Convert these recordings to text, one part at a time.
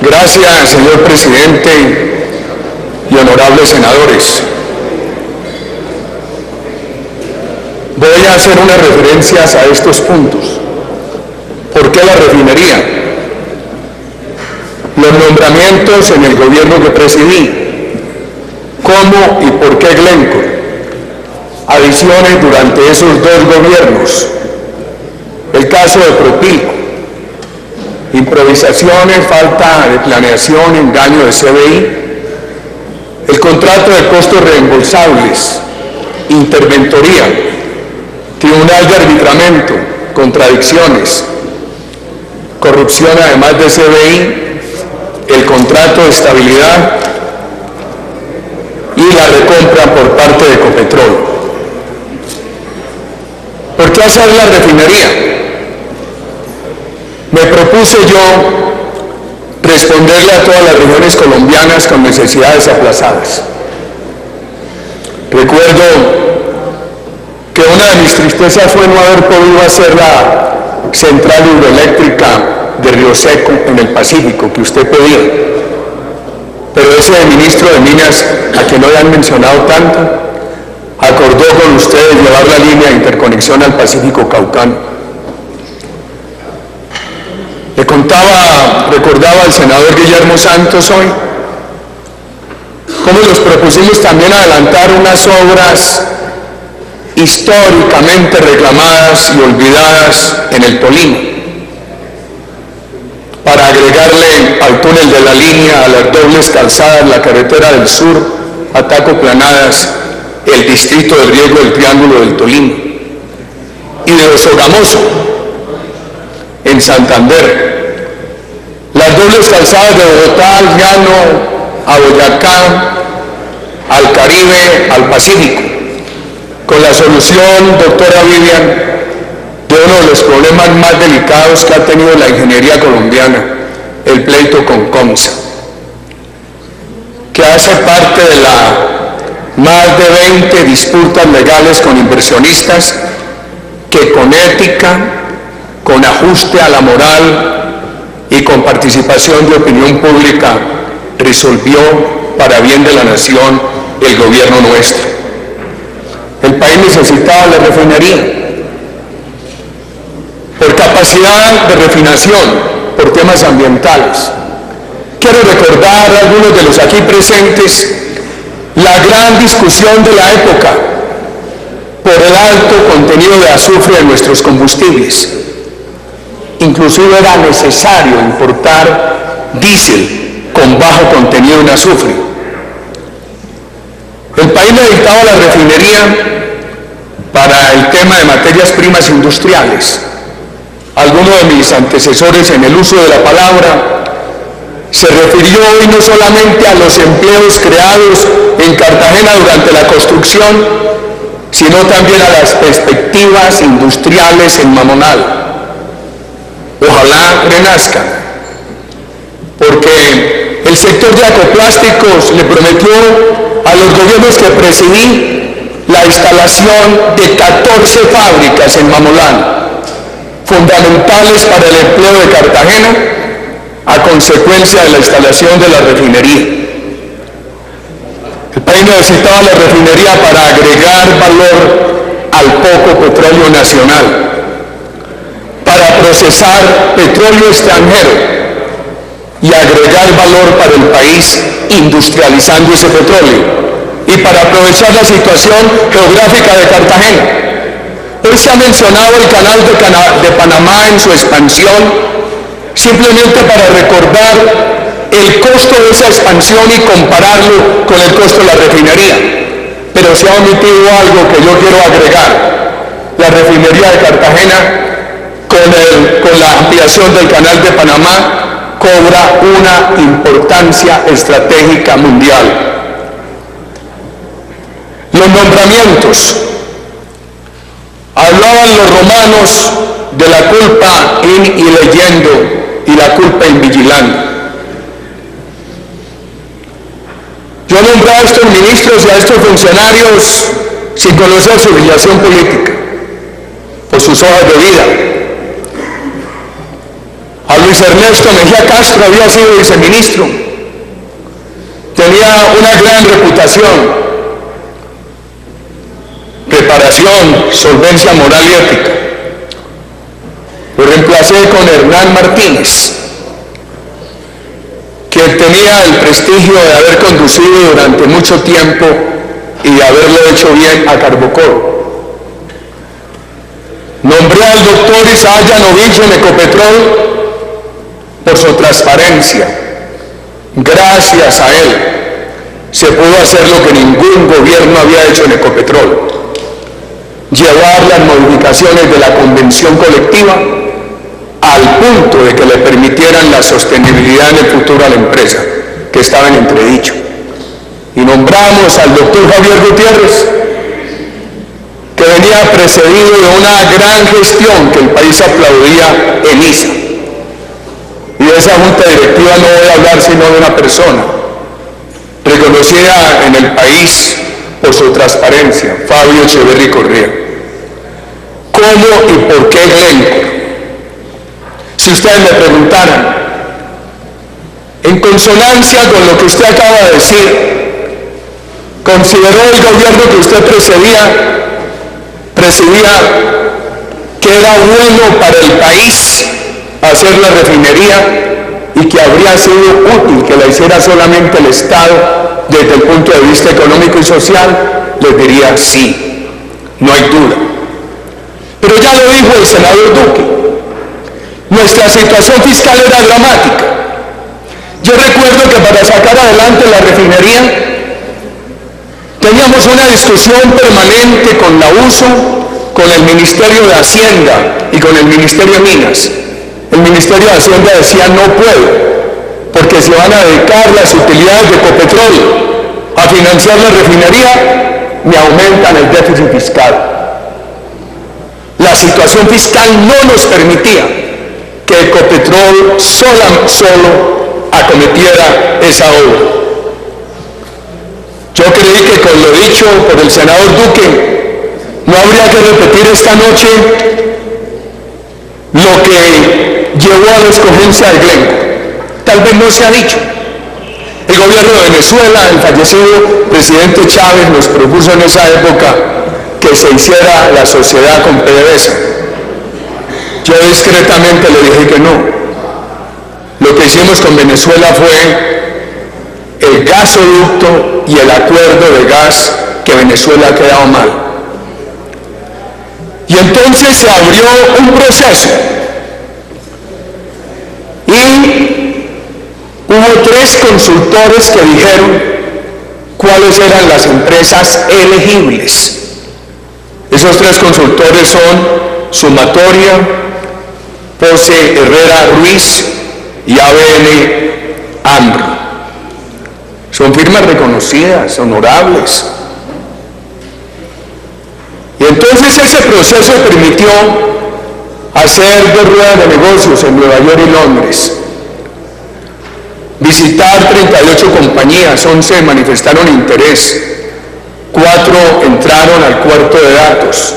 Gracias, señor presidente y honorables senadores. Voy a hacer unas referencias a estos puntos. ¿Por qué la refinería? Los nombramientos en el gobierno que presidí. ¿Cómo y por qué Glencore? Adiciones durante esos dos gobiernos. El caso de Propilco. Improvisaciones, falta de planeación, engaño de CBI. El contrato de costos reembolsables. Interventoría. Tribunal de arbitramiento. Contradicciones. Corrupción además de CBI. El contrato de estabilidad y la recompra por parte de Ecopetrol. ¿Por qué hacer la refinería? Me propuse yo responderle a todas las regiones colombianas con necesidades aplazadas. Recuerdo que una de mis tristezas fue no haber podido hacer la central hidroeléctrica de Río Seco en el Pacífico que usted pedía. Pero ese ministro de Minas, a quien no le han mencionado tanto, acordó con ustedes llevar la línea de interconexión al Pacífico Caucano. Le recordaba al senador Guillermo Santos hoy, cómo nos propusimos también adelantar unas obras históricamente reclamadas y olvidadas en el Tolima, para agregarle al túnel de la línea, a las dobles calzadas, la carretera del sur, a Taco-Planadas, el distrito de riego del Triángulo del Tolima, y de Sogamoso, en Santander, las dobles calzadas de Bogotá al Llano, a Boyacá, al Caribe, al Pacífico, con la solución, doctora Vivian, de uno de los problemas más delicados que ha tenido la ingeniería colombiana, el pleito con Comsa, que hace parte de más de 20 disputas legales con inversionistas que con ética, con ajuste a la moral y con participación de opinión pública resolvió para bien de la nación el gobierno nuestro. El país necesitaba la refinería por capacidad de refinación, por temas ambientales. Quiero recordar a algunos de los aquí presentes la gran discusión de la época por el alto contenido de azufre en nuestros combustibles. Inclusive era necesario importar diésel con bajo contenido en azufre. El país necesitaba la refinería para el tema de materias primas industriales. Alguno de mis antecesores en el uso de la palabra se refirió hoy no solamente a los empleos creados en Cartagena durante la construcción, sino también a las perspectivas industriales en Mamonal. Ojalá renazcan, porque el sector de Acoplásticos le prometió a los gobiernos que presidí la instalación de 14 fábricas en Mamolán, fundamentales para el empleo de Cartagena a consecuencia de la instalación de la refinería. El país necesitaba la refinería para agregar valor al poco petróleo nacional, para procesar petróleo extranjero y agregar valor para el país industrializando ese petróleo y para aprovechar la situación geográfica de Cartagena. Hoy se ha mencionado el canal de Panamá en su expansión, simplemente para recordar el costo de esa expansión y compararlo con el costo de la refinería. Pero se ha omitido algo que yo quiero agregar. La refinería de Cartagena, con la ampliación del canal de Panamá, cobra una importancia estratégica mundial. Los nombramientos. Hablaban los romanos de la culpa in leyendo y la culpa in vigilando. Yo nombré a estos ministros y a estos funcionarios sin conocer su filiación política, por sus hojas de vida. Hablo Luis Ernesto Mejía Castro había sido viceministro, tenía una gran reputación, preparación, solvencia moral y ética. Lo reemplacé con Hernán Martínez, quien tenía el prestigio de haber conducido durante mucho tiempo y de haberlo hecho bien a Carbocor. Nombré al doctor Isaya Novillo en Ecopetrol por su transparencia. Gracias a él se pudo hacer lo que ningún gobierno había hecho en Ecopetrol: llevar las modificaciones de la convención colectiva al punto de que le permitieran la sostenibilidad en el futuro a la empresa, que estaba en entredicho. Y nombramos al doctor Javier Gutiérrez, que venía precedido de una gran gestión que el país aplaudía en ISA. Y de esa junta directiva no voy a hablar sino de una persona reconocida en el país por su transparencia, Fabio Echeverry Correa. ¿Cómo y por qué Glencore? Si ustedes me preguntaran, en consonancia con lo que usted acaba de decir, ¿consideró el gobierno que usted presidía que era bueno para el país hacer la refinería y que habría sido útil que la hiciera solamente el Estado desde el punto de vista económico y social? Les diría sí, no hay duda. Pero ya lo dijo el senador Duque, nuestra situación fiscal era dramática. Yo recuerdo que para sacar adelante la refinería teníamos una discusión permanente con la USO, con el Ministerio de Hacienda y con el Ministerio de Minas. El Ministerio de Hacienda decía no puedo, porque se van a dedicar las utilidades de Ecopetrol a financiar la refinería, me aumentan el déficit fiscal. La situación fiscal no nos permitía que Ecopetrol solo acometiera esa obra. Yo creí que con lo dicho por el senador Duque no habría que repetir esta noche lo que llevó a la escogencia de Glencore. Tal vez no se ha dicho. El gobierno de Venezuela, el fallecido presidente Chávez, nos propuso en esa época que se hiciera la sociedad con PDVSA. Yo discretamente le dije que no. Lo que hicimos con Venezuela fue el gasoducto y el acuerdo de gas que Venezuela ha quedado mal. Y entonces se abrió un proceso y hubo 3 consultores que dijeron cuáles eran las empresas elegibles. Esos 3 consultores son Sumatoria, Pose Herrera Ruiz y ABN AMRO. Son firmas reconocidas, honorables. Y entonces ese proceso permitió hacer 2 ruedas de negocios en Nueva York y Londres, visitar 38 compañías, 11 manifestaron interés, 4 entraron al cuarto de datos.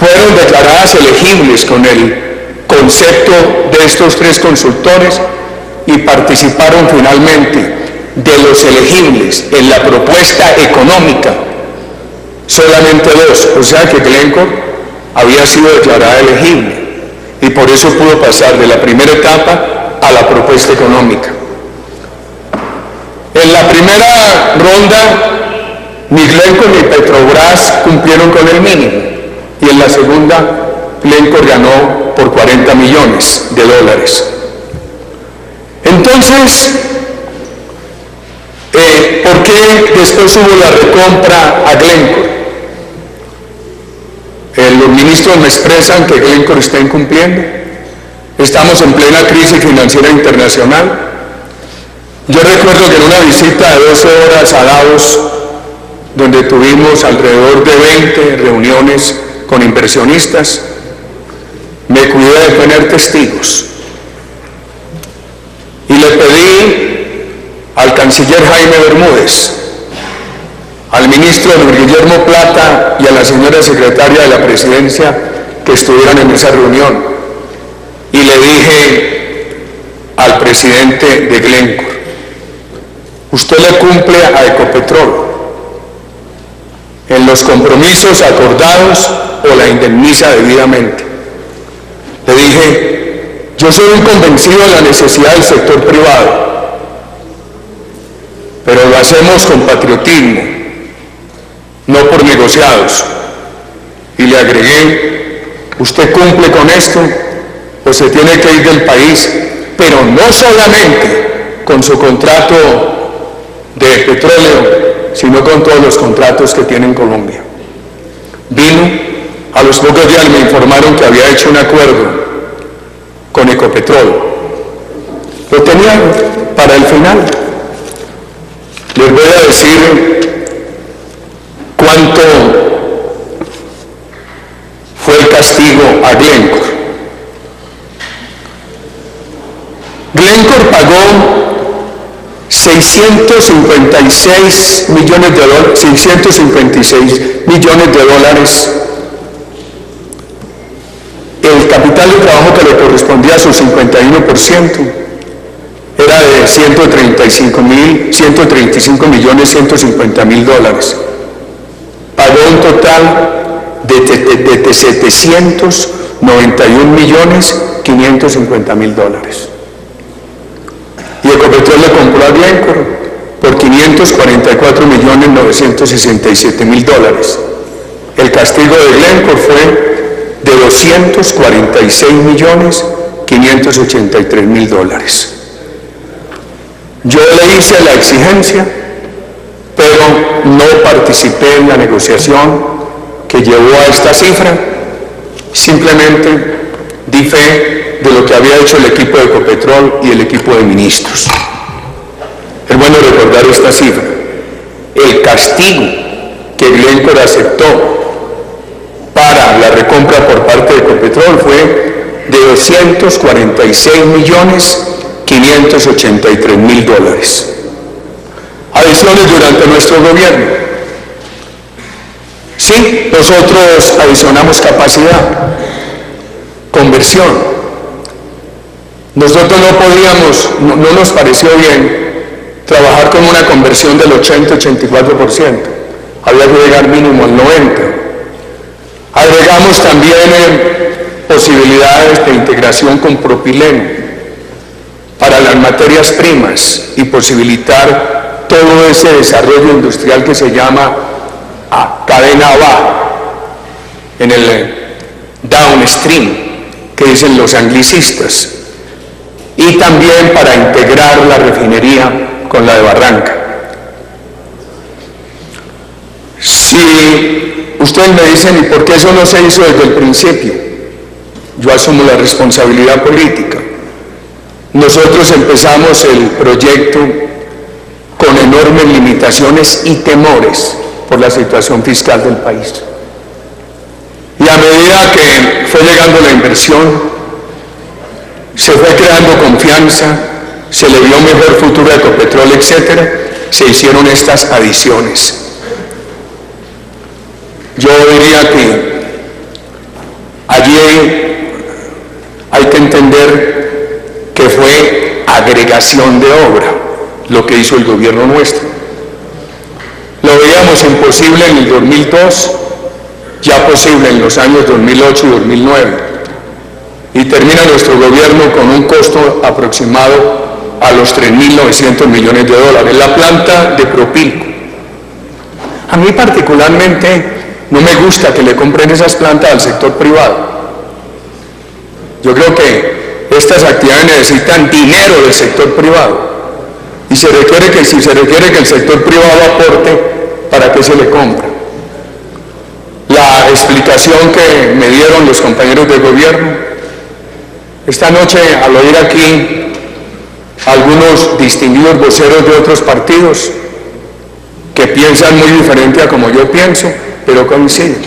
Fueron declaradas elegibles con el concepto de estos 3 consultores y participaron finalmente de los elegibles en la propuesta económica solamente 2, o sea que Glencore había sido declarada elegible y por eso pudo pasar de la primera etapa a la propuesta económica. En la primera ronda ni Glencore ni Petrobras cumplieron con el mínimo y en la segunda Glencore ganó por $40 millones. Entonces, ¿por qué después hubo la recompra a Glencore? Los ministros me expresan que Glencore está incumpliendo. Estamos en plena crisis financiera internacional. Yo recuerdo que en una visita de 12 horas a Davos, donde tuvimos alrededor de 20 reuniones con inversionistas, me cuidé de tener testigos. Y le pedí al canciller Jaime Bermúdez, al ministro Luis Guillermo Plata y a la señora secretaria de la presidencia que estuvieran en esa reunión. le dije al presidente de Glencore: usted le cumple a Ecopetrol en los compromisos acordados o la indemniza debidamente. Le dije: yo soy un convencido de la necesidad del sector privado, pero lo hacemos con patriotismo, no por negociados. Y le agregué: usted cumple con esto o se tiene que ir del país, pero no solamente con su contrato de petróleo, sino con todos los contratos que tiene en Colombia. Vino, a los pocos días me informaron que había hecho un acuerdo con Ecopetrol. Lo tenía para el final. Les voy a decir cuánto fue el castigo a Glencore. Glencore pagó 656 millones de dólares. El capital de trabajo que le correspondía a su 51% era de 135.150.000 dólares. Pagó un total de 791.550.000 dólares. Y Ecopetrol le compró a Glencore por 544.967.000 dólares. El castigo de Glencore fue de 246.583.000 dólares. Yo le hice la exigencia, pero no participé en la negociación que llevó a esta cifra. Simplemente di fe de lo que había hecho el equipo de Ecopetrol y el equipo de ministros. Es bueno recordar esta cifra. El castigo que Glencore aceptó para la recompra por parte de Ecopetrol fue de 246.583.000 dólares. Adiciones durante nuestro gobierno. Sí, nosotros adicionamos capacidad, conversión. Nosotros no podíamos, no nos pareció bien trabajar con una conversión del 80-84%. Había que llegar mínimo al 90%. Agregamos también posibilidades de integración con propileno para las materias primas y posibilitar todo ese desarrollo industrial que se llama cadena abajo, en el downstream, que dicen los anglicistas, y también para integrar la refinería con la de Barranca. Si ustedes me dicen: ¿y por qué eso no se hizo desde el principio? Yo asumo la responsabilidad política. Nosotros empezamos el proyecto con enormes limitaciones y temores por la situación fiscal del país. Y a medida que fue llegando la inversión, se fue creando confianza, se le vio mejor futuro a Ecopetrol, etcétera, se hicieron estas adiciones. Yo diría que allí hay que entender que fue agregación de obra lo que hizo el gobierno nuestro. Lo veíamos imposible en el 2002, ya posible en los años 2008 y 2009. Y termina nuestro gobierno con un costo aproximado a los 3.900 millones de dólares. La planta de Propilco. A mí particularmente no me gusta que le compren esas plantas al sector privado. Yo creo que estas actividades necesitan dinero del sector privado. Y si se requiere que el sector privado aporte, ¿para qué se le compra? La explicación que me dieron los compañeros del gobierno, esta noche al oír aquí algunos distinguidos voceros de otros partidos que piensan muy diferente a como yo pienso, pero coinciden.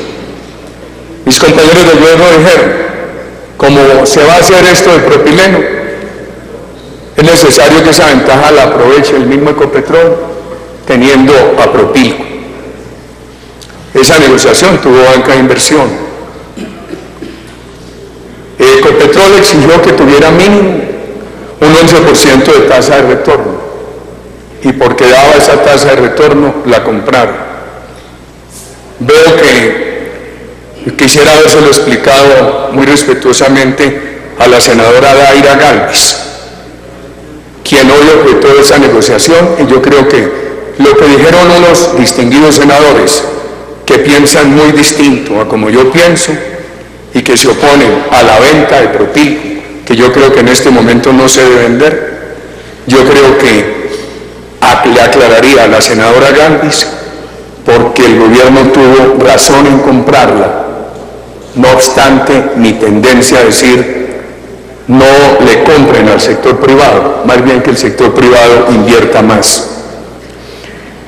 Mis compañeros del gobierno dijeron: como se va a hacer esto de propileno, es necesario que esa ventaja la aproveche el mismo Ecopetrol teniendo a Propilco. Esa negociación tuvo banca de inversión. Ecopetrol Petrol exigió que tuviera mínimo un 11% de tasa de retorno, y porque daba esa tasa de retorno, la compraron. Veo que quisiera habérselo explicado muy respetuosamente a la senadora Daira Galvis, quien hoy objetó esa negociación, y yo creo que lo que dijeron unos distinguidos senadores que piensan muy distinto a como yo pienso y que se oponen a la venta de Protilco, que yo creo que en este momento no se debe vender, yo creo que le aclararía a la senadora Galvis porque el gobierno tuvo razón en comprarla, no obstante mi tendencia a decir no le compren al sector privado, más bien que el sector privado invierta más.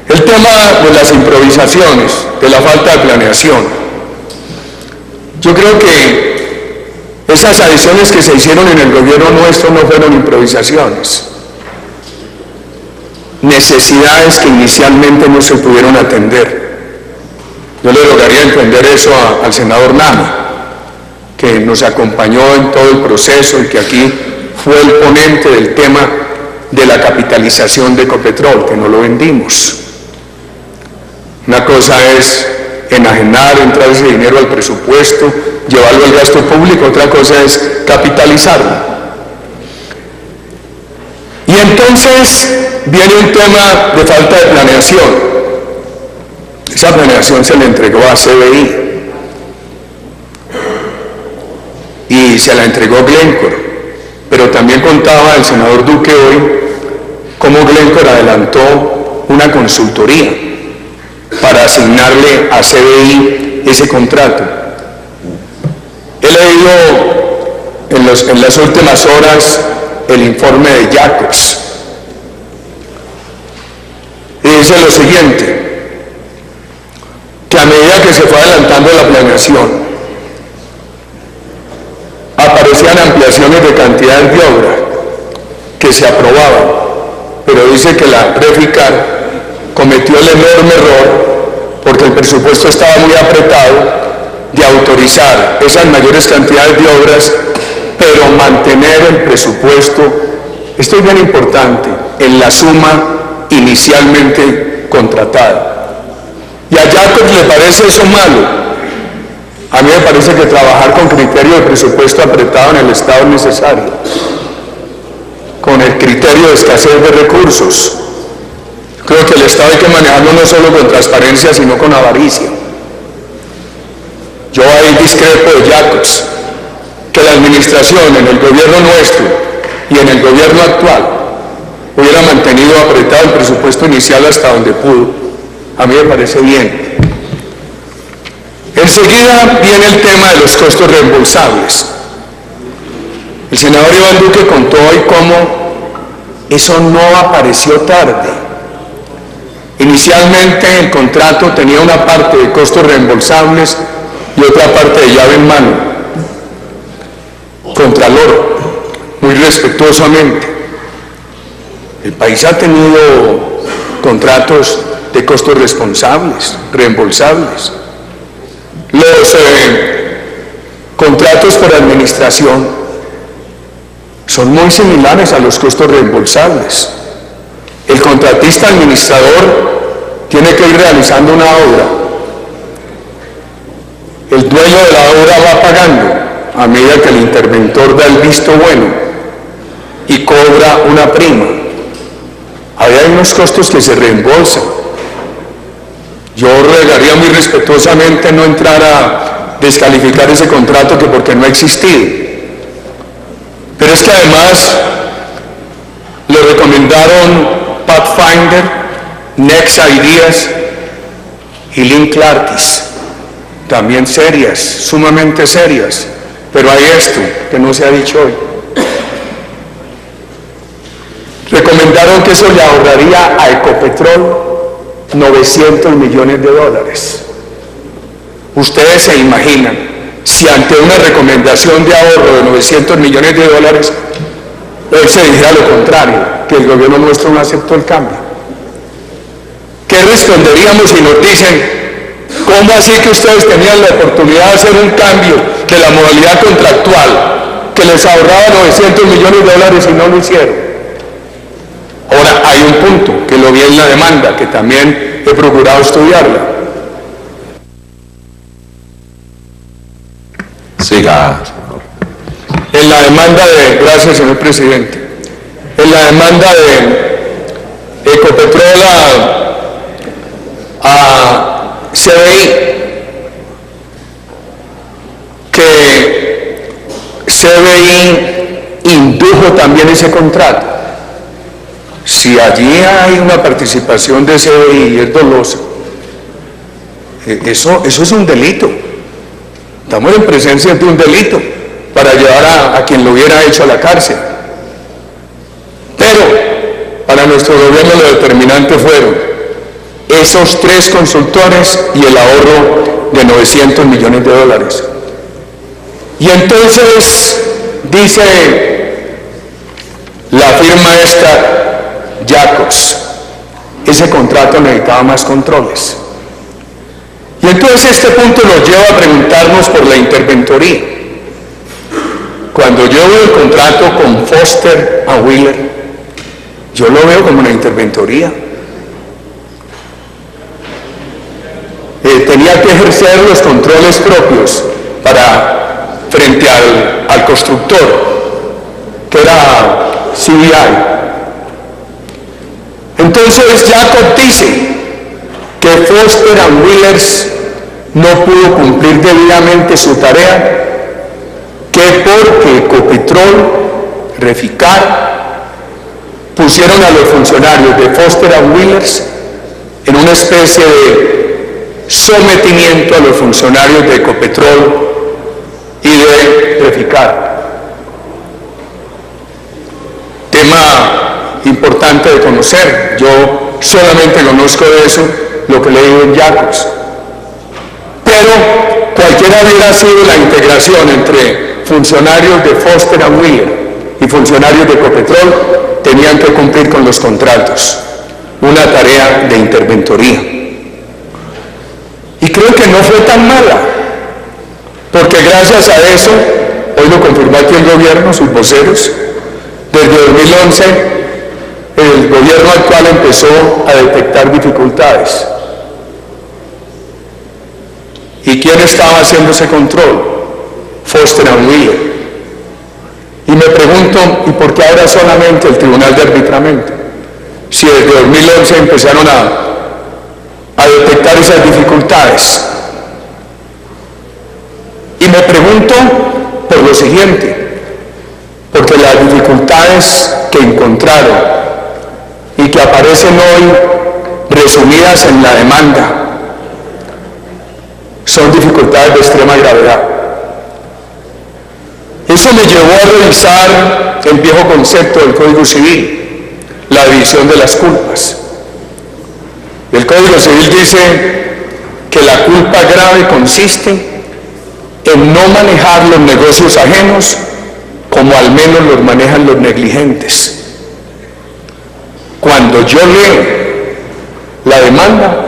El tema de las improvisaciones, de la falta de planeación. Yo creo que esas adiciones que se hicieron en el gobierno nuestro no fueron improvisaciones. Necesidades que inicialmente no se pudieron atender. Yo le rogaría entender eso al senador Nami, que nos acompañó en todo el proceso y que aquí fue el ponente del tema de la capitalización de Ecopetrol, que no lo vendimos. Una cosa es enajenar, entrar ese dinero al presupuesto, llevarlo al gasto público, otra cosa es capitalizarlo. Y entonces viene un tema de falta de planeación. Esa planeación se le entregó a CBI y se la entregó Glencore, pero también contaba el senador Duque hoy cómo Glencore adelantó una consultoría para asignarle a CBI ese contrato. He leído en las últimas horas el informe de Jacobs y dice lo siguiente, que a medida que se fue adelantando la planeación aparecían ampliaciones de cantidades de obra que se aprobaban, pero dice que la Reficar cometió el enorme error, porque el presupuesto estaba muy apretado, de autorizar esas mayores cantidades de obras, pero mantener el presupuesto, esto es bien importante, en la suma inicialmente contratada. Y a Jacobs le parece eso malo. A mí me parece que trabajar con criterio de presupuesto apretado en el Estado es necesario, con el criterio de escasez de recursos. Creo que el Estado hay que manejarlo no solo con transparencia, sino con avaricia. Yo ahí discrepo de Jacobs, que la administración en el gobierno nuestro y en el gobierno actual hubiera mantenido apretado el presupuesto inicial hasta donde pudo. A mí me parece bien. Enseguida viene el tema de los costos reembolsables. El senador Iván Duque contó hoy cómo eso no apareció tarde. Inicialmente el contrato tenía una parte de costos reembolsables y otra parte de llave en mano. Contralor, muy respetuosamente, el país ha tenido contratos de costos responsables, reembolsables. Los contratos por administración son muy similares a los costos reembolsables. El contratista administrador tiene que ir realizando una obra. El dueño de la obra va pagando a medida que el interventor da el visto bueno y cobra una prima. Ahí hay unos costos que se reembolsan. Yo rogaría muy respetuosamente no entrar a descalificar ese contrato que porque no ha existido. Pero es que además le recomendaron Pathfinder, Next Ideas y Link Clartis, también serias, sumamente serias, pero hay esto que no se ha dicho hoy. Recomendaron que eso le ahorraría a Ecopetrol 900 millones de dólares. Ustedes se imaginan, si ante una recomendación de ahorro de 900 millones de dólares, hoy se dijera lo contrario, que el gobierno nuestro no aceptó el cambio. ¿Qué responderíamos si nos dicen, ¿cómo así que ustedes tenían la oportunidad de hacer un cambio de la modalidad contractual que les ahorraba 900 millones de dólares y no lo hicieron. Ahora, hay un punto que lo vi en la demanda, que también he procurado estudiarla. Siga. En la demanda de, gracias señor presidente, en la demanda de Ecopetrol a CBI, que CBI indujo también ese contrato. Si allí hay una participación de CBI y es dolosa, eso es un delito. Estamos en presencia de un delito para llevar a quien lo hubiera hecho a la cárcel. Pero para nuestro gobierno lo determinante fueron esos 3 consultores y el ahorro de 900 millones de dólares. Y entonces dice la firma esta, Jacobs, ese contrato necesitaba más controles. Y entonces este punto nos lleva a preguntarnos por la interventoría. Cuando yo veo el contrato con Foster a Wheeler, yo lo veo como una interventoría. Tenía que ejercer los controles propios frente al constructor, que era CBI. Entonces Jacob dice que Foster and Wheelers no pudo cumplir debidamente su tarea, que porque Ecopetrol, Reficar, pusieron a los funcionarios de Foster and Wheelers en una especie de sometimiento a los funcionarios de Ecopetrol y de Reficar. Tema importante de conocer. Yo solamente conozco de eso lo que leí en Jacobs. Pero cualquiera hubiera sido la integración entre funcionarios de Foster and Wheeler y funcionarios de Ecopetrol, tenían que cumplir con los contratos, una tarea de interventoría. Y creo que no fue tan mala, porque gracias a eso, hoy lo confirmó aquí el gobierno, sus voceros, desde 2011 el gobierno actual empezó a detectar dificultades. ¿Y quién estaba haciendo ese control? Foster and Wheeler. Y me pregunto, ¿y por qué ahora solamente el Tribunal de Arbitramiento? Si desde 2011 empezaron a detectar esas dificultades. Y me pregunto por lo siguiente, porque las dificultades que encontraron y que aparecen hoy resumidas en la demanda son dificultades de extrema gravedad. Eso me llevó a revisar el viejo concepto del Código Civil, la división de las culpas. El Código Civil dice que la culpa grave consiste en no manejar los negocios ajenos como al menos los manejan los negligentes. Cuando yo leo la demanda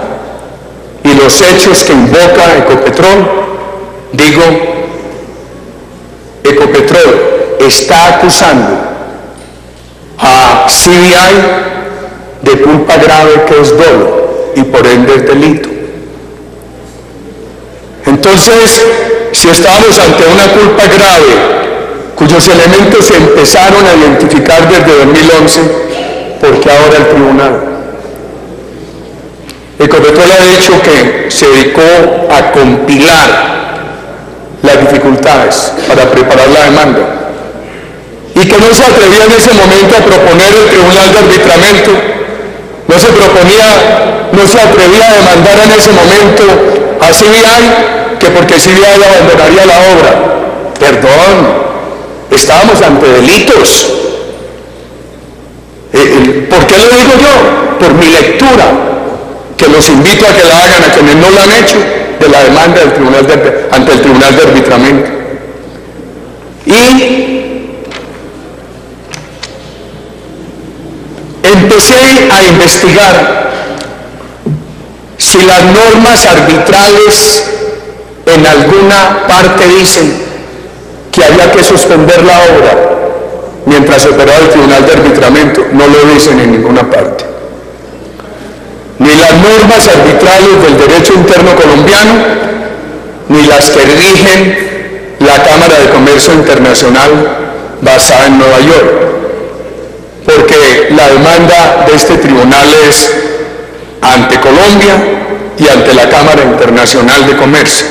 y los hechos que invoca Ecopetrol, digo, Ecopetrol está acusando a CBI de culpa grave que es dolo y por ende es delito. Entonces, si estábamos ante una culpa grave cuyos elementos se empezaron a identificar desde 2011, ¿por qué ahora el tribunal? Ecopetrol ha dicho que se dedicó a compilar las dificultades para preparar la demanda y que no se atrevía en ese momento a proponer el Tribunal de Arbitramiento, no se atrevía a demandar en ese momento a CBI, que porque CBI abandonaría la obra. Perdón, estábamos ante delitos. ¿Por qué lo digo yo? Por mi lectura, que los invito a que la hagan a quienes no la han hecho, de la demanda del ante el Tribunal de Arbitramiento. Y empecé a investigar si las normas arbitrales en alguna parte dicen que había que suspender la obra mientras operaba el Tribunal de Arbitramiento. No lo dicen en ninguna parte. Ni las normas arbitrales del derecho interno colombiano, ni las que rigen la Cámara de Comercio Internacional basada en Nueva York, porque la demanda de este tribunal es ante Colombia y ante la Cámara Internacional de Comercio.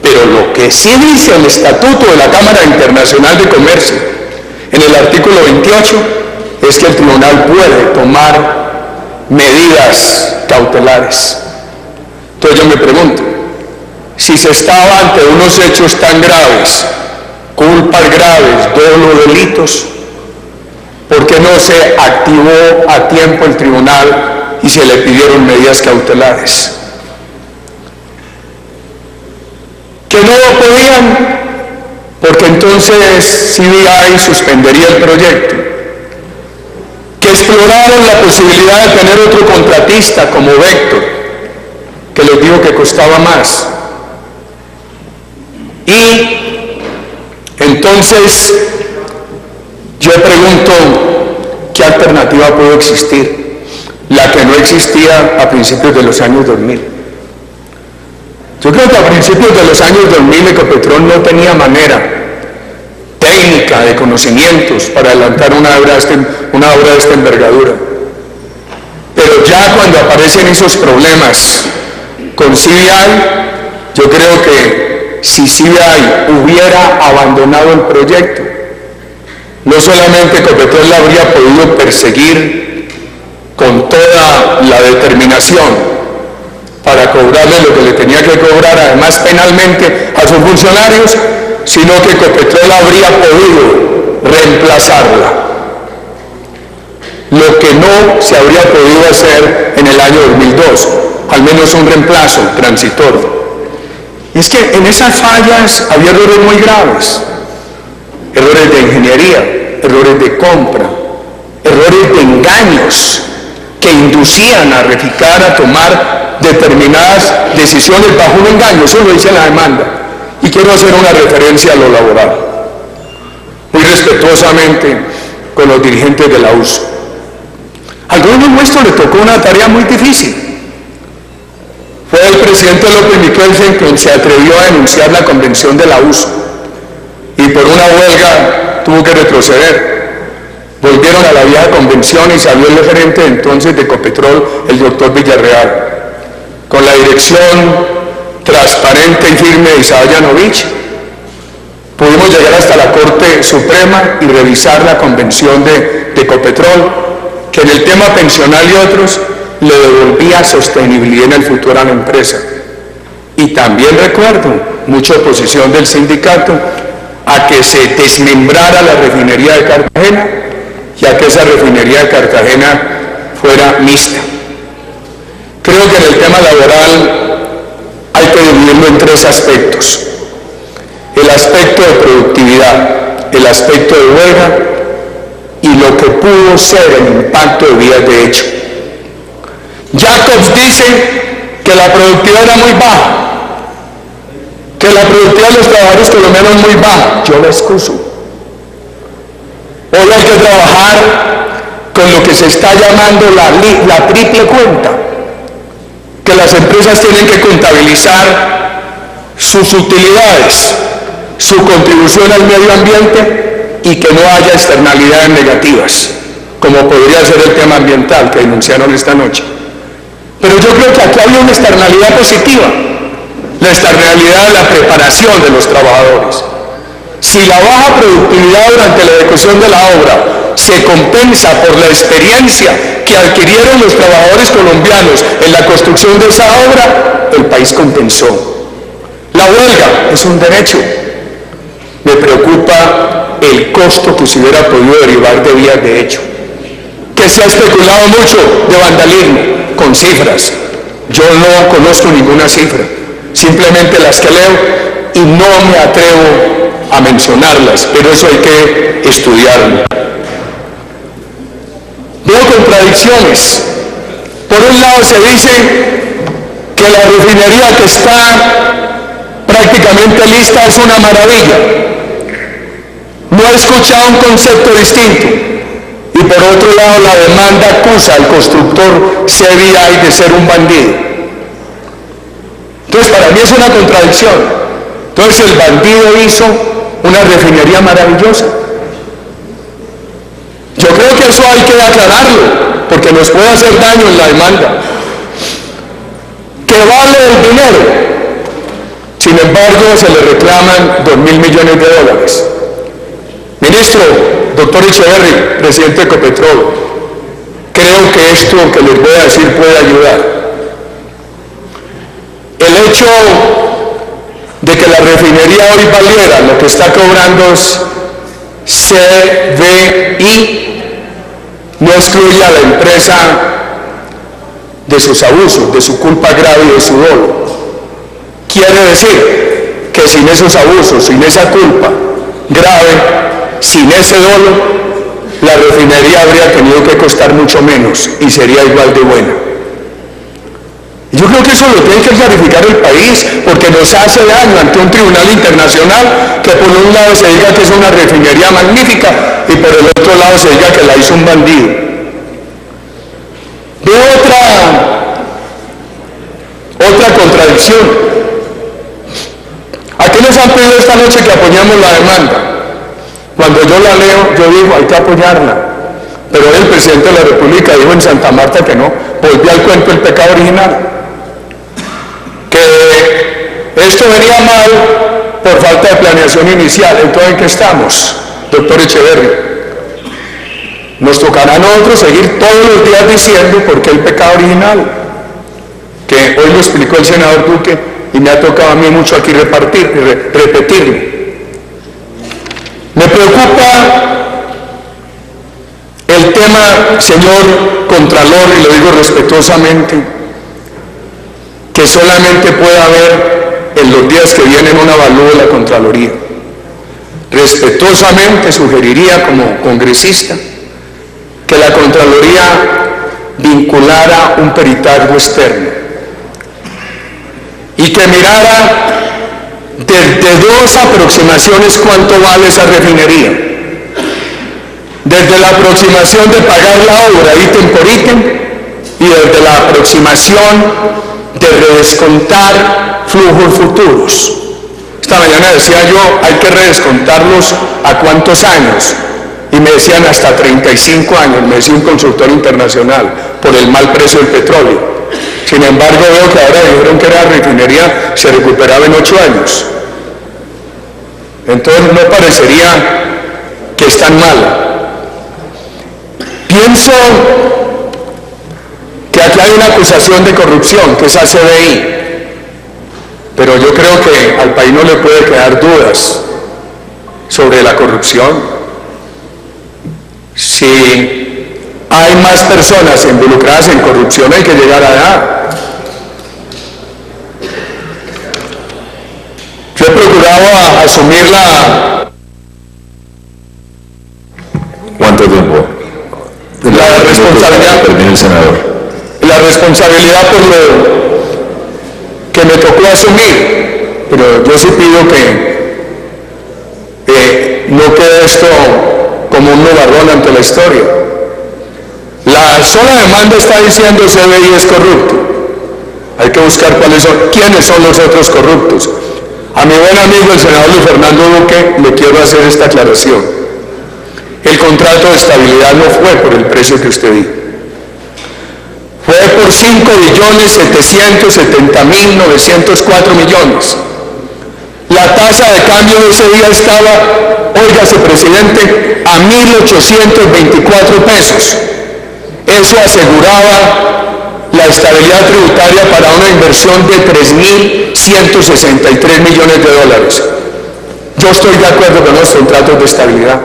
Pero lo que sí dice el Estatuto de la Cámara Internacional de Comercio, en el artículo 28, es que el tribunal puede tomar medidas cautelares. Entonces yo me pregunto, si se estaba ante unos hechos tan graves, culpas graves, dolo, delitos, ¿por qué no se activó a tiempo el tribunal y se le pidieron medidas cautelares? Que no lo podían, porque entonces CBI suspendería el proyecto. Que exploraron la posibilidad de tener otro contratista como Vector, que les dijo que costaba más. Y entonces yo pregunto, ¿qué alternativa pudo existir? La que no existía a principios de los años 2000. Yo creo que a principios de los años 2000 Ecopetrol no tenía manera técnica de conocimientos para adelantar una obra de esta envergadura. Pero ya cuando aparecen esos problemas con CBI, yo creo que si CBI hubiera abandonado el proyecto, no solamente Ecopetrol la habría podido perseguir con toda la determinación para cobrarle lo que le tenía que cobrar, además penalmente a sus funcionarios, sino que Ecopetrol habría podido reemplazarla. Lo que no se habría podido hacer en el año 2002, al menos un reemplazo transitorio. Y es que en esas fallas había errores muy graves, errores de ingeniería, errores de compra, errores de engaños que inducían a Reficar a tomar determinadas decisiones bajo un engaño. Eso lo dice la demanda. Y quiero hacer una referencia a lo laboral, muy respetuosamente con los dirigentes de la USO. Al gobierno nuestro le tocó una tarea muy difícil. Fue el presidente López Miquelsen quien se atrevió a denunciar la convención de la USO y por una huelga tuvo que retroceder. Volvieron a la vieja convención y salió el gerente entonces de Ecopetrol, el doctor Villarreal, con la dirección transparente y firme de Isabel Yanovich. Pudimos llegar hasta la Corte Suprema y revisar la convención de Ecopetrol, que en el tema pensional y otros le devolvía sostenibilidad en el futuro a la empresa. Y también recuerdo mucha oposición del sindicato a que se desmembrara la refinería de Cartagena y a que esa refinería de Cartagena fuera mixta. Creo que en el tema laboral hay que dividirlo en tres aspectos: el aspecto de productividad, el aspecto de huelga y lo que pudo ser el impacto de vías de hecho. Jacobs dice que la productividad era muy baja, que la productividad de los trabajadores colombianos es muy baja. Yo la excuso. Hoy hay que trabajar con lo que se está llamando la triple cuenta, que las empresas tienen que contabilizar sus utilidades, su contribución al medio ambiente y que no haya externalidades negativas, como podría ser el tema ambiental que denunciaron esta noche. Pero yo creo que aquí había una externalidad positiva, la externalidad de la preparación de los trabajadores. Si la baja productividad durante la ejecución de la obra se compensa por la experiencia que adquirieron los trabajadores colombianos en la construcción de esa obra, el país compensó. La huelga es un derecho. Me preocupa el costo que se hubiera podido derivar de vías de hecho. Que se ha especulado mucho de vandalismo con cifras. Yo no conozco ninguna cifra, simplemente las que leo y no me atrevo a mencionarlas, pero eso hay que estudiarlo. Veo contradicciones. Por un lado se dice que la refinería que está prácticamente lista es una maravilla. No he escuchado un concepto distinto. Y por otro lado, la demanda acusa al constructor CBI de ser un bandido. Entonces, para mí es una contradicción. Entonces, el bandido hizo una refinería maravillosa. Yo creo que eso hay que aclararlo, porque nos puede hacer daño en la demanda. ¿Qué vale el dinero? Sin embargo, se le reclaman 2.000 millones de dólares. Ministro, doctor Echeverri, presidente de Ecopetrol, creo que esto que les voy a decir puede ayudar. El hecho de que la refinería hoy valiera lo que está cobrando CBI no excluye a la empresa de sus abusos, de su culpa grave y de su dolo. Quiere decir que sin esos abusos, sin esa culpa grave, sin ese dolo, la refinería habría tenido que costar mucho menos y sería igual de buena. Yo creo que eso lo tiene que clarificar el país, porque nos hace daño ante un tribunal internacional que por un lado se diga que es una refinería magnífica y por el otro lado se diga que la hizo un bandido. Veo otra contradicción. ¿A qué nos han pedido esta noche que apoyemos la demanda? Cuando yo la leo, yo digo, hay que apoyarla. Pero el presidente de la República dijo en Santa Marta que no. Volvió al cuento del pecado original. Que esto venía mal por falta de planeación inicial. Entonces, ¿en qué estamos, doctor Echeverri? Nos tocará a nosotros seguir todos los días diciendo por qué el pecado original. Que hoy lo explicó el senador Duque y me ha tocado a mí mucho aquí repetirlo. Me preocupa el tema, señor Contralor, y lo digo respetuosamente, que solamente pueda haber en los días que vienen un avalúo de la Contraloría. Respetuosamente sugeriría como congresista que la Contraloría vinculara un peritaje externo y que mirara desde dos aproximaciones cuánto vale esa refinería. Desde la aproximación de pagar la obra ítem por ítem y desde la aproximación de redescontar flujos futuros. Esta mañana decía yo, hay que redescontarlos a cuántos años, y me decían hasta 35 años, me decía un consultor internacional, por el mal precio del petróleo. Sin embargo, veo que ahora dijeron que la refinería se recuperaba en 8 años. Entonces no parecería que es tan mala. Pienso que aquí hay una acusación de corrupción, que es CBI, pero yo creo que al país no le puede quedar dudas sobre la corrupción. Si hay más personas involucradas en corrupción, hay que llegar allá. Yo he procurado asumir ¿Cuánto tiempo? La responsabilidad. Termina el senador. La responsabilidad por lo que me tocó asumir, pero yo sí pido que no quede esto como un nubarrón ante la historia. La sola demanda está diciendo CBI es corrupto. Hay que buscar quiénes son los otros corruptos. A mi buen amigo el senador Luis Fernando Duque le quiero hacer esta aclaración. El contrato de estabilidad no fue por el precio que usted dijo. Fue por 5.770.904 millones. La tasa de cambio de ese día estaba, óigase presidente, a 1.824 pesos. Eso aseguraba la estabilidad tributaria para una inversión de 3.163 millones de dólares. Yo estoy de acuerdo con los contratos de estabilidad.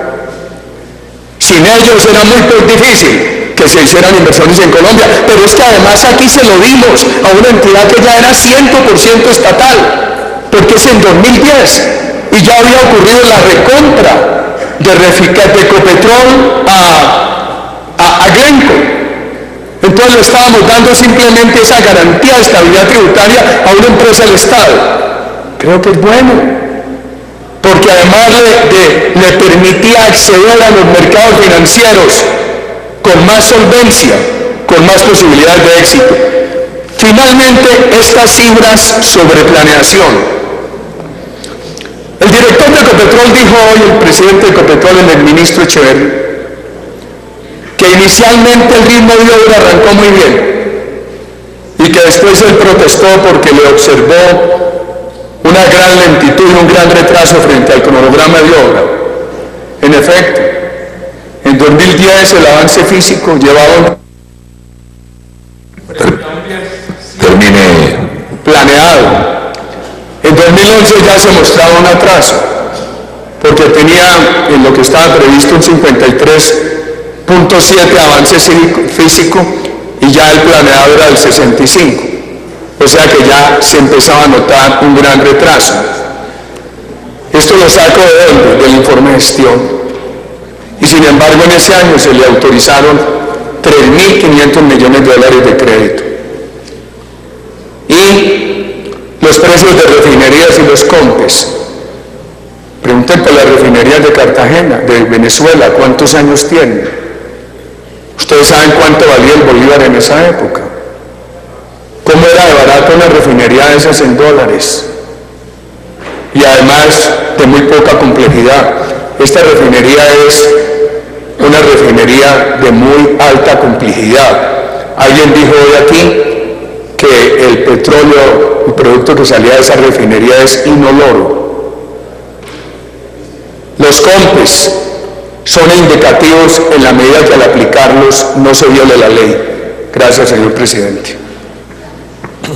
Sin ellos era muy difícil que se hicieran inversiones en Colombia, pero es que además aquí se lo dimos a una entidad que ya era 100% estatal, porque es en 2010 y ya había ocurrido la recompra de Ecopetrol a Glencore. Entonces le estábamos dando simplemente esa garantía de estabilidad tributaria a una empresa del Estado. Creo que es bueno, porque además le permitía acceder a los mercados financieros con más solvencia, con más posibilidades de éxito. Finalmente, estas cifras sobre planeación. El director de Ecopetrol dijo hoy, el presidente de Ecopetrol, el ministro Echeverri, que inicialmente el ritmo de obra arrancó muy bien y que después él protestó porque le observó una gran lentitud y un gran retraso frente al cronograma de obra. En efecto, en 2010 el avance físico llevaba Termine. planeado. En 2011 ya se mostraba un atraso, porque tenía en lo que estaba previsto un 53.7 avance físico y ya el planeado era el 65. O sea que ya se empezaba a notar un gran retraso. Esto lo saco de él, del informe de gestión. Y sin embargo en ese año se le autorizaron 3.500 millones de dólares de crédito. Y los precios de refinerías y los compes. Pregunten por las refinerías de Cartagena, de Venezuela, ¿cuántos años tienen? Ustedes saben cuánto valía el bolívar en esa época. ¿Cómo era de barato una refinería de esas en dólares? Y además de muy poca complejidad. Esta refinería es una refinería de muy alta complejidad. Alguien dijo hoy aquí que el petróleo, el producto que salía de esa refinería es inoloro. Los compes son indicativos en la medida que al aplicarlos no se viole la ley. Gracias, señor presidente.